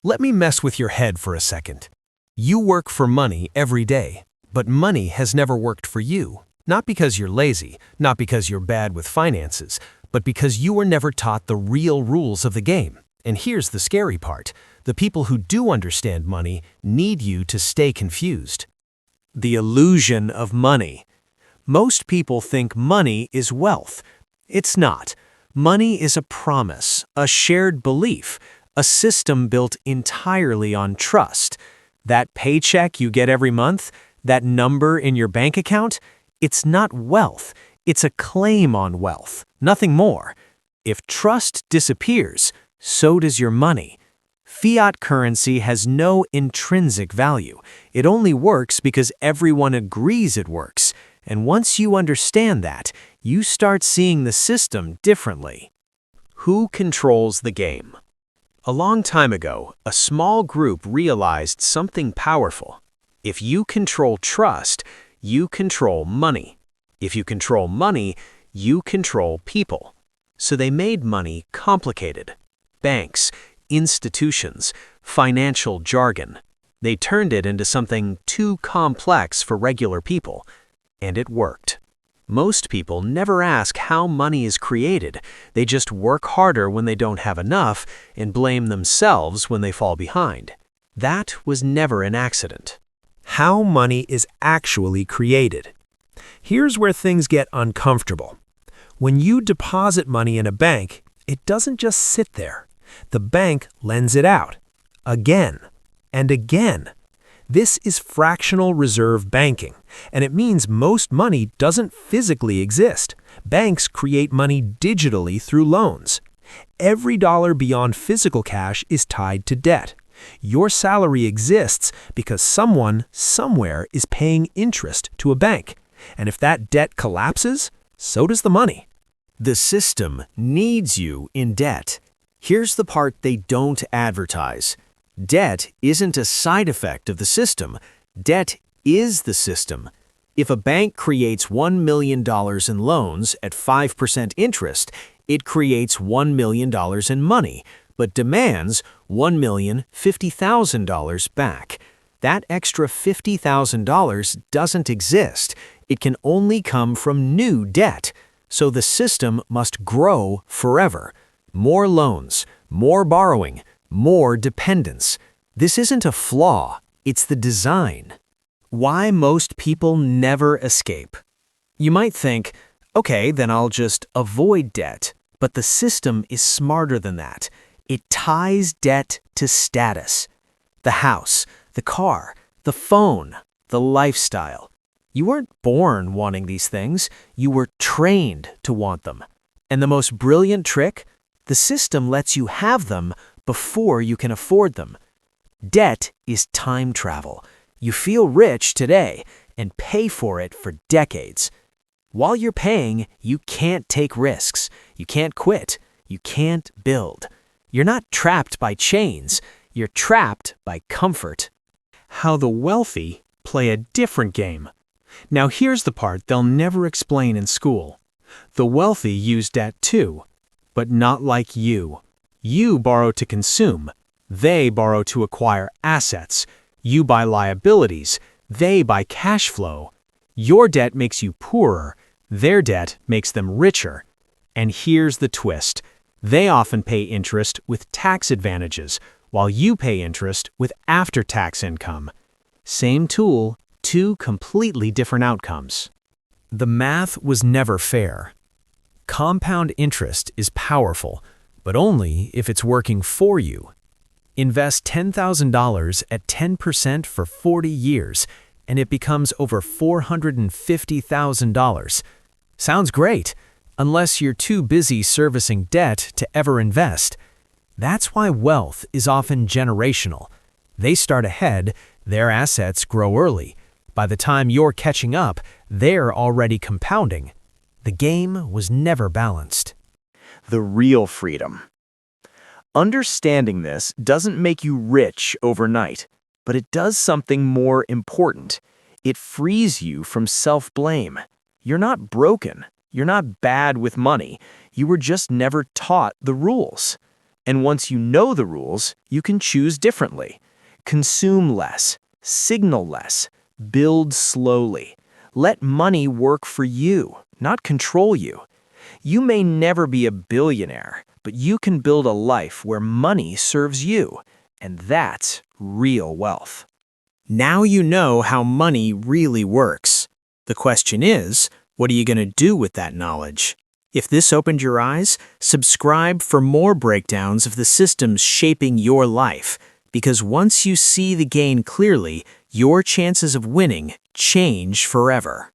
Let me mess with your head for a second. You work for money every day, but money has never worked for you. Not because you're lazy, not because you're bad with finances, but because you were never taught the real rules of the game. And here's the scary part. The people who do understand money need you to stay confused. The illusion of money. Most people think money is wealth. It's not. Money is a promise, a shared belief, a system built entirely on trust. That paycheck you get every month, that number in your bank account, it's not wealth. It's a claim on wealth, nothing more. If trust disappears, so does your money. Fiat currency has no intrinsic value. It only works because everyone agrees it works. And once you understand that, you start seeing the system differently. Who controls the game? A long time ago, a small group realized something powerful. If you control trust, you control money. If you control money, you control people. So they made money complicated. Banks, institutions, financial jargon. They turned it into something too complex for regular people. And it worked. Most people never ask how money is created. They just work harder when they don't have enough and blame themselves when they fall behind. That was never an accident. How money is actually created. Here's where things get uncomfortable. When you deposit money in a bank, it doesn't just sit there. The bank lends it out. Again and again. This is fractional reserve banking, and it means most money doesn't physically exist. Banks create money digitally through loans. Every dollar beyond physical cash is tied to debt. Your salary exists because someone, somewhere, is paying interest to a bank. And if that debt collapses, so does the money. The system needs you in debt. Here's the part they don't advertise. Debt isn't a side effect of the system. Debt is the system. If a bank creates $1 million in loans at 5% interest, it creates $1 million in money, but demands $1,050,000 back. That extra $50,000 doesn't exist. It can only come from new debt. So the system must grow forever. More loans, more borrowing, more dependence. This isn't a flaw, it's the design. Why most people never escape? You might think, okay, then I'll just avoid debt. But the system is smarter than that. It ties debt to status. The house, the car, the phone, the lifestyle. You weren't born wanting these things, you were trained to want them. And the most brilliant trick? The system lets you have them before you can afford them. Debt is time travel. You feel rich today and pay for it for decades. While you're paying, you can't take risks. You can't quit. You can't build. You're not trapped by chains. You're trapped by comfort. How the wealthy play a different game. Now here's the part they'll never explain in school. The wealthy use debt too, but not like you. You borrow to consume. They borrow to acquire assets. You buy liabilities. They buy cash flow. Your debt makes you poorer. Their debt makes them richer. And here's the twist. They often pay interest with tax advantages, while you pay interest with after-tax income. Same tool, two completely different outcomes. The math was never fair. Compound interest is powerful, but only if it's working for you. Invest $10,000 at 10% for 40 years, and it becomes over $450,000. Sounds great, unless you're too busy servicing debt to ever invest. That's why wealth is often generational. They start ahead, their assets grow early. By the time you're catching up, they're already compounding. The game was never balanced. The real freedom. Understanding this doesn't make you rich overnight, but it does something more important. It frees you from self-blame. You're not broken. You're not bad with money. You were just never taught the rules. And once you know the rules, you can choose differently. Consume less, signal less, build slowly. Let money work for you, not control you. You may never be a billionaire, but you can build a life where money serves you, and that's real wealth. Now you know how money really works. The question is, what are you going to do with that knowledge? If this opened your eyes, subscribe for more breakdowns of the systems shaping your life, because once you see the game clearly, your chances of winning change forever.